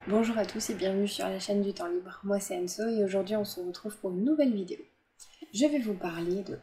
Bonjour à tous et bienvenue sur la chaîne du temps libre. Moi c'est Anso et aujourd'hui on se retrouve pour une nouvelle vidéo. Je vais vous parler de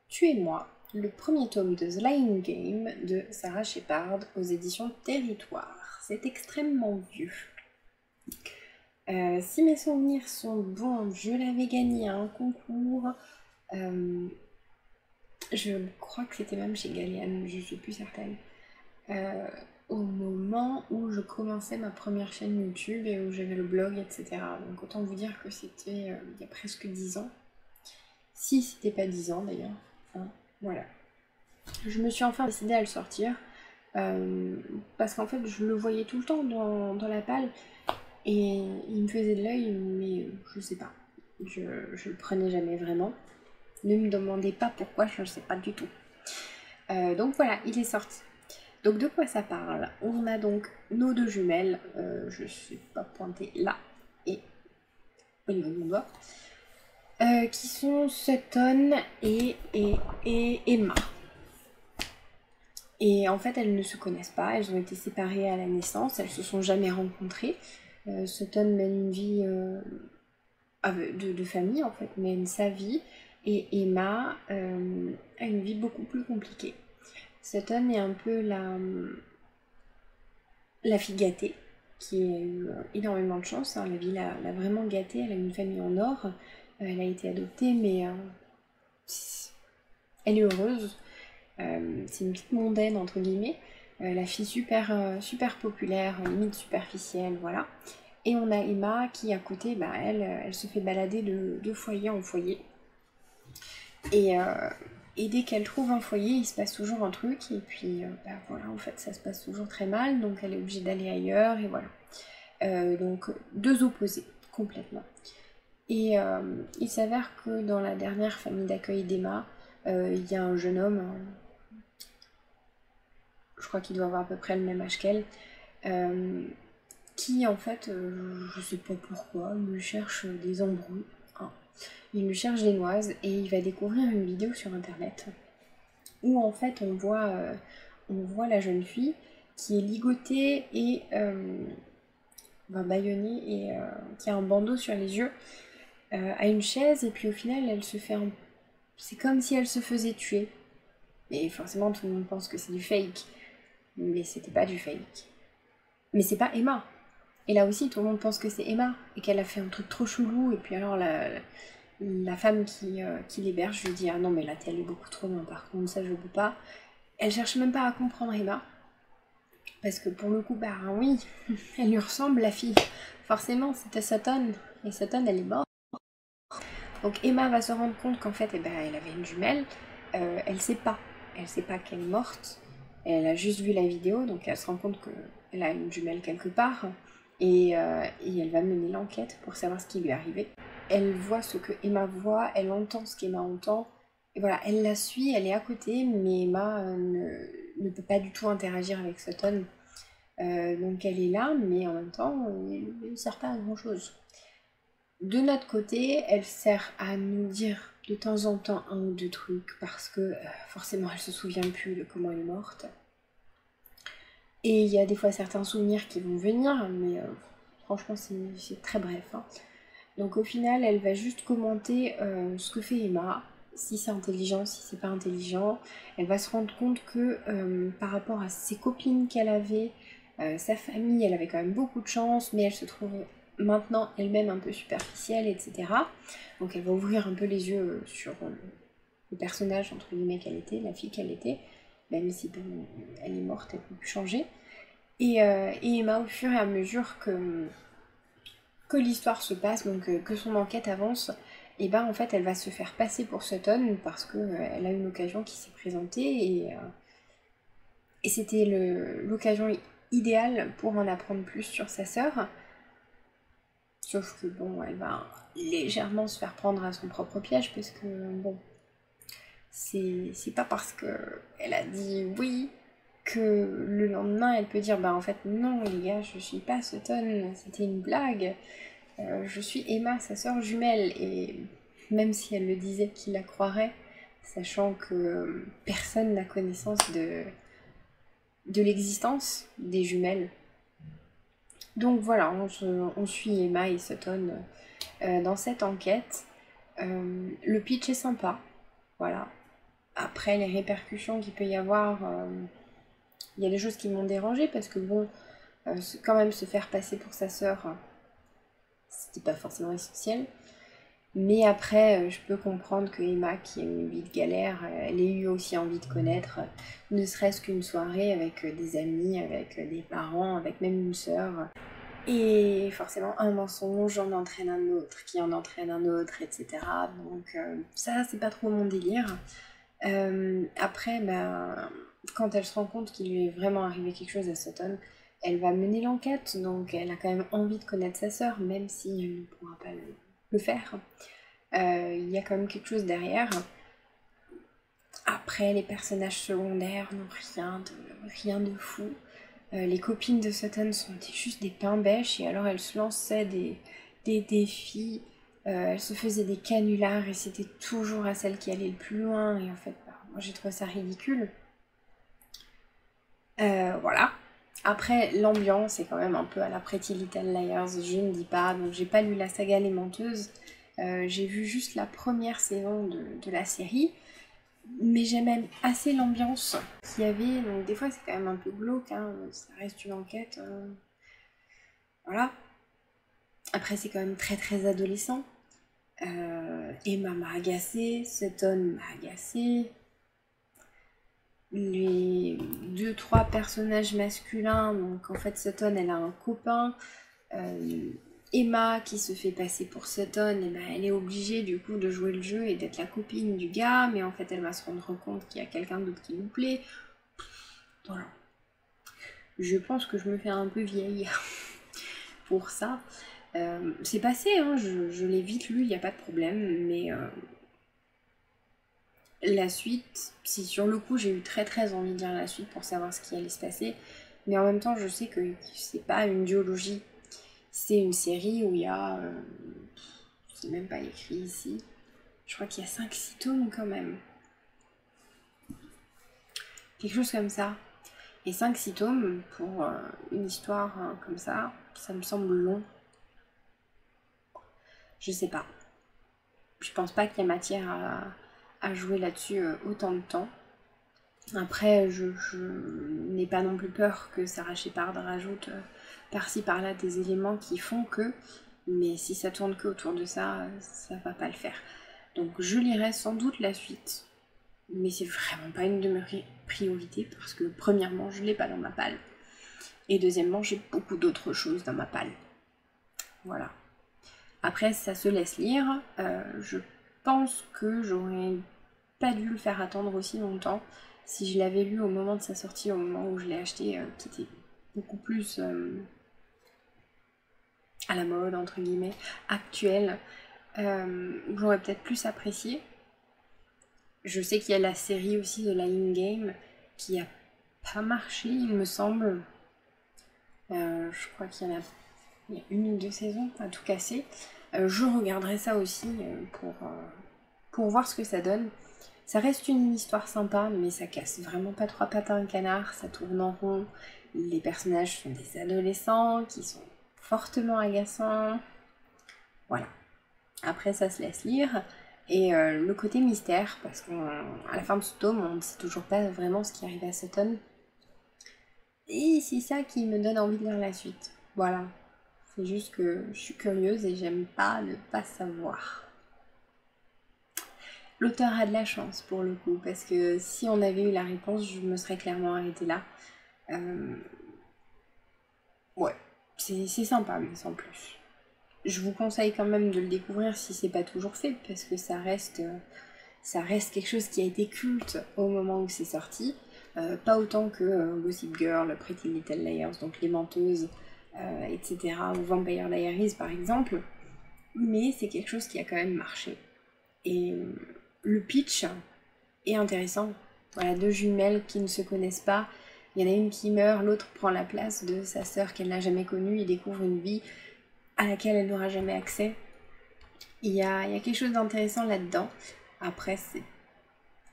Tu et moi, le premier tome de The Lying Game de Sarah Shepard aux éditions Territoire. C'est extrêmement vieux. Si mes souvenirs sont bons, je l'avais gagné à un concours. Je crois que c'était même chez Galian, je suis plus certaine. Au moment où je commençais ma première chaîne YouTube et où j'avais le blog, etc. Donc autant vous dire que c'était il y a presque 10 ans. Si c'était pas 10 ans d'ailleurs. Enfin, voilà. Je me suis enfin décidée à le sortir. Parce qu'en fait je le voyais tout le temps dans la palle. Et il me faisait de l'œil, mais je sais pas. Je le prenais jamais vraiment. Ne me demandez pas pourquoi, je ne sais pas du tout. Donc voilà, il est sorti. Donc de quoi ça parle? On a donc nos deux jumelles, je ne suis pas pointée là, et au niveau de mon doigt, qui sont Sutton et Emma. Et en fait, elles ne se connaissent pas, elles ont été séparées à la naissance, elles se sont jamais rencontrées. Sutton mène une vie de famille, en fait, mène sa vie, et Emma a une vie beaucoup plus compliquée. Sutton est un peu la fille gâtée, qui a eu énormément de chance, hein. La vie l'a vraiment gâtée, elle a une famille en or, elle a été adoptée, mais elle est heureuse. C'est une petite mondaine, entre guillemets, la fille super populaire, limite superficielle, voilà. Et on a Emma qui, à côté, elle se fait balader de foyer en foyer. Et dès qu'elle trouve un foyer, il se passe toujours un truc, et puis voilà, en fait, ça se passe toujours très mal, donc elle est obligée d'aller ailleurs, et voilà. Donc deux opposés, complètement. Et il s'avère que dans la dernière famille d'accueil d'Emma, il y a un jeune homme, je crois qu'il doit avoir à peu près le même âge qu'elle, qui en fait, je sais pas pourquoi, lui cherche des embrouilles. Hein. Il lui cherche des noises et il va découvrir une vidéo sur internet où en fait on voit la jeune fille qui est ligotée et bâillonnée et qui a un bandeau sur les yeux à une chaise, et puis au final elle se fait c'est comme si elle se faisait tuer. Mais forcément tout le monde pense que c'est du fake. Mais c'était pas du fake. Mais c'est pas Emma. Et là aussi tout le monde pense que c'est Emma et qu'elle a fait un truc trop chelou, et puis alors la femme qui l'héberge lui dit ah non mais là t'es allée beaucoup trop loin, par contre ça je peux pas. Elle cherche même pas à comprendre Emma. Parce que pour le coup, bah oui, elle lui ressemble la fille. Forcément, c'était Sutton. Et Sutton, elle est morte. Donc Emma va se rendre compte qu'en fait, elle avait une jumelle. Elle sait pas. Elle sait pas qu'elle est morte. Elle a juste vu la vidéo, donc elle se rend compte qu'elle a une jumelle quelque part. Et elle va mener l'enquête pour savoir ce qui lui est arrivé. Elle voit ce que Emma voit, elle entend ce qu'Emma entend. Et voilà, elle la suit, elle est à côté, mais Emma ne peut pas du tout interagir avec Sutton. Donc elle est là, mais en même temps, elle ne sert pas à grand chose. De notre côté, elle sert à nous dire de temps en temps un ou deux trucs, parce que forcément elle se souvient plus de comment elle est morte. Et il y a des fois certains souvenirs qui vont venir, mais franchement c'est très bref. Hein. Donc au final, elle va juste commenter ce que fait Emma, si c'est intelligent, si c'est pas intelligent. Elle va se rendre compte que par rapport à ses copines qu'elle avait, sa famille, elle avait quand même beaucoup de chance, mais elle se trouve maintenant elle-même un peu superficielle, etc. Donc elle va ouvrir un peu les yeux sur le personnage, entre guillemets, qu'elle était, la fille qu'elle était, même si bon, elle est morte, elle ne peut plus changer. Et Emma, au fur et à mesure que l'histoire se passe, donc que son enquête avance, et en fait elle va se faire passer pour Sutton parce qu'elle a une occasion qui s'est présentée, et c'était l'occasion idéale pour en apprendre plus sur sa sœur. Sauf que bon, elle va légèrement se faire prendre à son propre piège, parce que bon, c'est pas parce qu'elle a dit oui que le lendemain elle peut dire en fait non les gars, je suis pas Sutton, c'était une blague. Je suis Emma, sa sœur jumelle, et même si elle le disait qu'il la croirait, sachant que personne n'a connaissance de l'existence des jumelles, Donc voilà, on suit Emma et Sutton dans cette enquête. Le pitch est sympa, voilà. Après, les répercussions qu'il peut y avoir, il y a des choses qui m'ont dérangé parce que bon, quand même se faire passer pour sa sœur, c'était pas forcément essentiel. Mais après, je peux comprendre que Emma, qui a une vie de galère, elle ait eu aussi envie de connaître, ne serait-ce qu'une soirée avec des amis, avec des parents, avec même une sœur. Et forcément, un mensonge en entraîne un autre, qui en entraîne un autre, etc. Donc ça, c'est pas trop mon délire. Après, ben, quand elle se rend compte qu'il lui est vraiment arrivé quelque chose à Sutton, elle va mener l'enquête, donc elle a quand même envie de connaître sa sœur, même si elle ne pourra pas le faire. Il y a quand même quelque chose derrière. Après, les personnages secondaires n'ont rien de fou. Les copines de Sutton sont juste des pains bêches et alors elles se lançaient des défis. Elles se faisaient des canulars et c'était toujours à celle qui allait le plus loin. Et en fait, bah, moi j'ai trouvé ça ridicule. Voilà. Après, l'ambiance est quand même un peu à la Pretty Little Liars, je ne dis pas. Donc j'ai pas lu la saga Les Menteuses. J'ai vu juste la première saison de la série. Mais j'aime même assez l'ambiance qu'il y avait. Donc des fois c'est quand même un peu glauque, hein, ça reste une enquête. Voilà. Après c'est quand même très très adolescent. Emma m'a agacée, Sutton m'a agacée. Les deux trois personnages masculins, donc en fait Sutton elle a un copain. Emma qui se fait passer pour Sutton, et ben elle est obligée du coup de jouer le jeu et d'être la copine du gars, mais en fait elle va se rendre compte qu'il y a quelqu'un d'autre qui lui plaît. Voilà. Je pense que je me fais un peu vieille pour ça. C'est passé, hein, je l'ai vite lu, il n'y a pas de problème, mais la suite, si sur le coup j'ai eu très très envie de lire la suite pour savoir ce qui allait se passer, mais en même temps je sais que c'est pas une duologie, c'est une série où il y a... c'est même pas écrit ici, je crois qu'il y a 5-6 tomes quand même. Quelque chose comme ça. Et 5-6 tomes pour une histoire comme ça me semble long. Je sais pas. Je pense pas qu'il y ait matière à jouer là-dessus autant de temps. Après, je n'ai pas non plus peur que Sarah Shepard rajoute par-ci par-là des éléments qui font que, mais si ça tourne que autour de ça, ça va pas le faire. Donc je lirai sans doute la suite, mais c'est vraiment pas une de mes priorités parce que premièrement, je l'ai pas dans ma palle, et deuxièmement, j'ai beaucoup d'autres choses dans ma palle. Voilà. Après, ça se laisse lire. Je pense que j'aurais pas dû le faire attendre aussi longtemps si je l'avais lu au moment de sa sortie, au moment où je l'ai acheté, qui était beaucoup plus à la mode, entre guillemets, actuel. J'aurais peut-être plus apprécié. Je sais qu'il y a la série aussi de la In-Game qui a pas marché, il me semble. Je crois qu'il y en a une ou deux saisons à tout casser. Je regarderai ça aussi pour voir ce que ça donne. Ça reste une histoire sympa, mais ça casse vraiment pas trois pattes à un canard, ça tourne en rond. Les personnages sont des adolescents qui sont fortement agaçants. Voilà. Après, ça se laisse lire. Et le côté mystère, parce qu'à la fin de ce tome, on ne sait toujours pas vraiment ce qui arrive à Sutton. Et c'est ça qui me donne envie de lire la suite. Voilà. C'est juste que je suis curieuse et j'aime pas ne pas savoir. L'auteur a de la chance pour le coup, parce que si on avait eu la réponse, je me serais clairement arrêtée là. Ouais, c'est sympa, mais sans plus. Je vous conseille quand même de le découvrir si c'est pas toujours fait, parce que ça reste quelque chose qui a été culte au moment où c'est sorti. Pas autant que Gossip Girl, Pretty Little Liars, donc Les Menteuses, etc., ou Vampire Diaries par exemple. Mais c'est quelque chose qui a quand même marché. Et le pitch est intéressant. Voilà, deux jumelles qui ne se connaissent pas. Il y en a une qui meurt, l'autre prend la place de sa sœur qu'elle n'a jamais connue et découvre une vie à laquelle elle n'aura jamais accès. Il y a quelque chose d'intéressant là-dedans. Après, c'est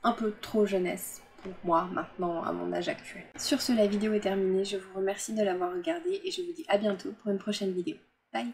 un peu trop jeunesse pour moi maintenant à mon âge actuel. Sur ce, la vidéo est terminée, je vous remercie de l'avoir regardée et je vous dis à bientôt pour une prochaine vidéo. Bye!